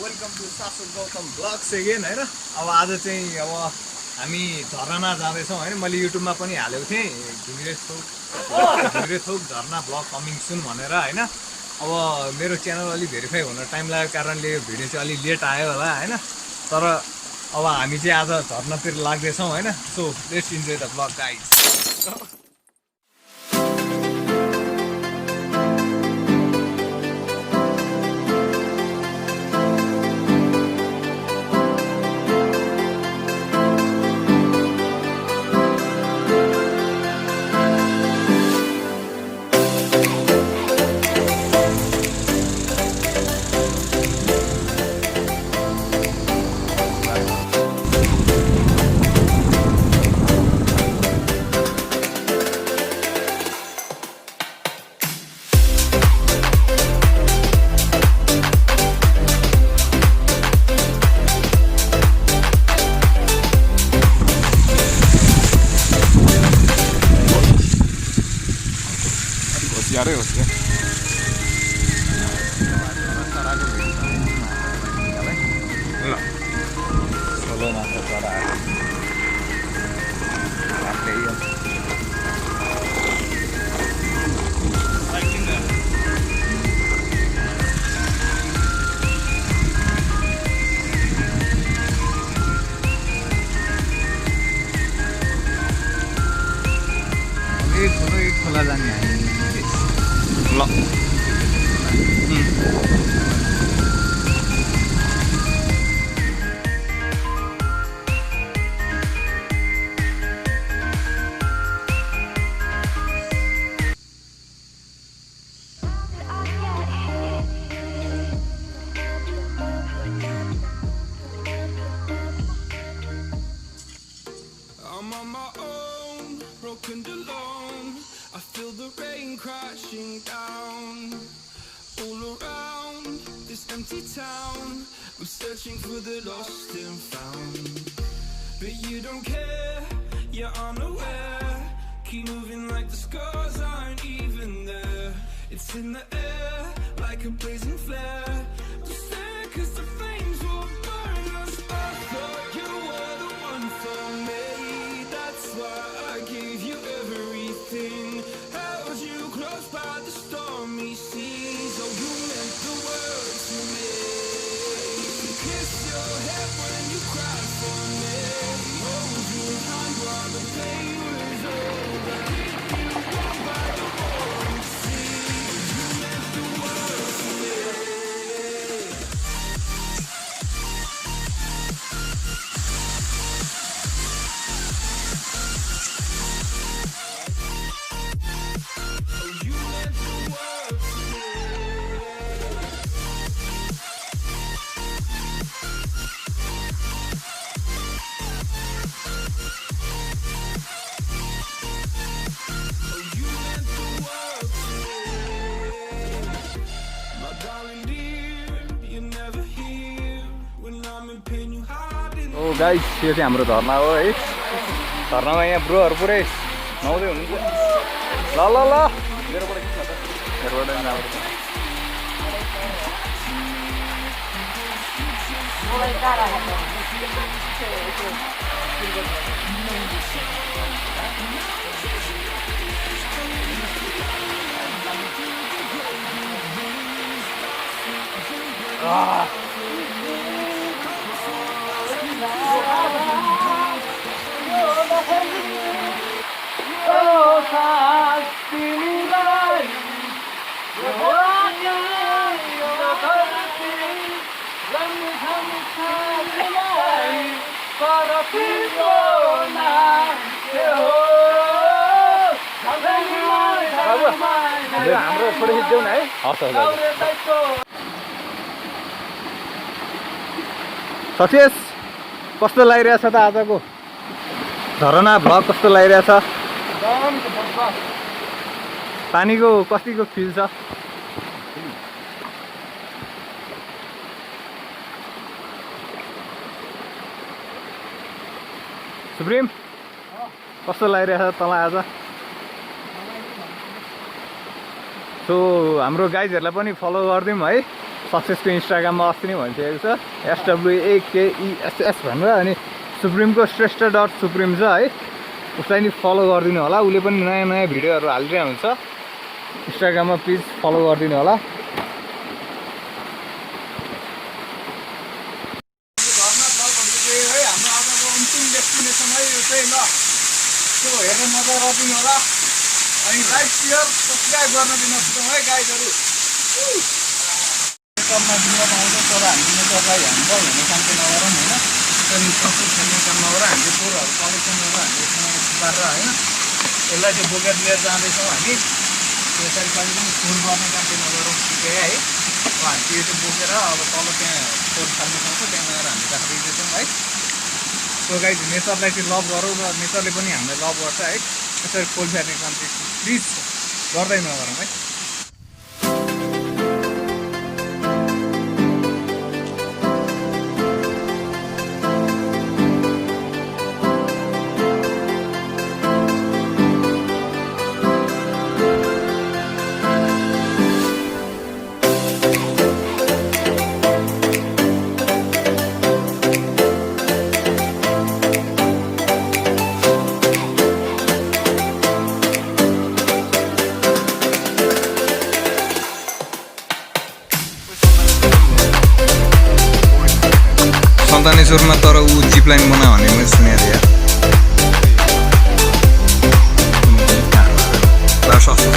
Welcome to सासु Gautam blogs again हैन। अब आज चाहिँ अब हामी झरना जाँदैछौँ हैन। मैले युट्युबमा पनि हालेको थिएँ गहिरेथोक झरना ब्लग कमिङ सुन भनेर हैन। अब मेरो च्यानल अलि भेरिफाई हुन टाइम लागेको कारणले यो भिडियो चाहिँ अलि लेट आयो होला हैन। तर अब हामी चाहिँ आज झरनातिर लाग्दैछौँ हैन। So let's enjoy the blog guys. यारै होस् क्या ल सोलो मात्र चरा एक खोला जाने हामी ल I'm on my own, broken alone. I feel the rain crashing down all around this empty town. I'm searching for the lost and found, but you don't care, you're unaware. Keep moving like the scars aren't even there. It's in the air like a blazing flare. Just stare 'cause the flames will burn us. I thought you were the one for me. That's why I gave you everything. Held you close by the stormy seas. Oh, you meant the world to me. Kiss your head when you cry for me. Hold your hand while the pain was over. Keep you warm by the warm sea. You meant the world to me. Oh guys यो चाहिँ हाम्रो झरना हो है। झरनामा यहाँ ब्रोहरू पुरै नुहाउँदै हुनुहुन्छ। ल ल ल मेरोबाट खिच्न त मेरोबाट पनि राम्रो छ। हाम्रो फोटो खिच्देऊ न है। हस् सक्सेस। कस्तो लागिरहेछ त आजको झरना भ्लग कस्तो लागिरहेछ? पानीको कतिको फिल छ? सुप्रिम कस्तो लागिरहेछ तँलाई आज? सो हाम्रो गाइजहरूलाई पनि फलो गरिदिउँ है। सक्सेसको इन्स्टाग्राममा अस्ति नै भनिसकेको छ SWAKESS भनेर। अनि सुप्रिमको श्रेष्ठ .सुप्रिम छ है, उसलाई नि फलो गरिदिनु होला। उसले पनि नयाँ नयाँ भिडियोहरू हालिरहेको हुन्छ इन्स्टाग्राममा, प्लिज फलो गरिदिनु होला। हाम्रो आजको अन्तिम डेस्टिनेसन है यो चाहिँ ल। सो हेर्न मजा गरिदिनु होला। अनि लाइक सेयर सब्सक्राइब गर्न दिन नबिर्सौँ है गाइजहरू। मेकअपमा दिनमा आउँछ तर हामी मेकअपलाई ह्याम्पर हुने काम चाहिँ नगरौँ होइन। त्यसरी सबै खेल्ने काम नगर, हामीले पोरहरू कलेक्सन गरेर हामीले यसमा सुधारेर होइन यसलाई चाहिँ बोकेर लिएर जाँदैछौँ हामी। त्यसरी कहिले पनि फोन गर्ने काम चाहिँ नगरौँ, ठिकै है। अब हामी त्यो चाहिँ बोकेर अब तल त्यहाँ फोन फाल्ने ठाउँ छ त्यहाँ गएर हामी राखिदिँदैछौँ है। सो गाइज नेचरलाई चाहिँ लभ गरौँ र नेचरले पनि हामीलाई लभ गर्छ है। यसरी फुल फ्यार्ने काम चाहिँ प्लिज गर्दै नगरौँ है। सन्तानेश्वरमा तर ऊ जिप लाइन बनायो भने मैले सुनेको थिएँ यार। सस्तो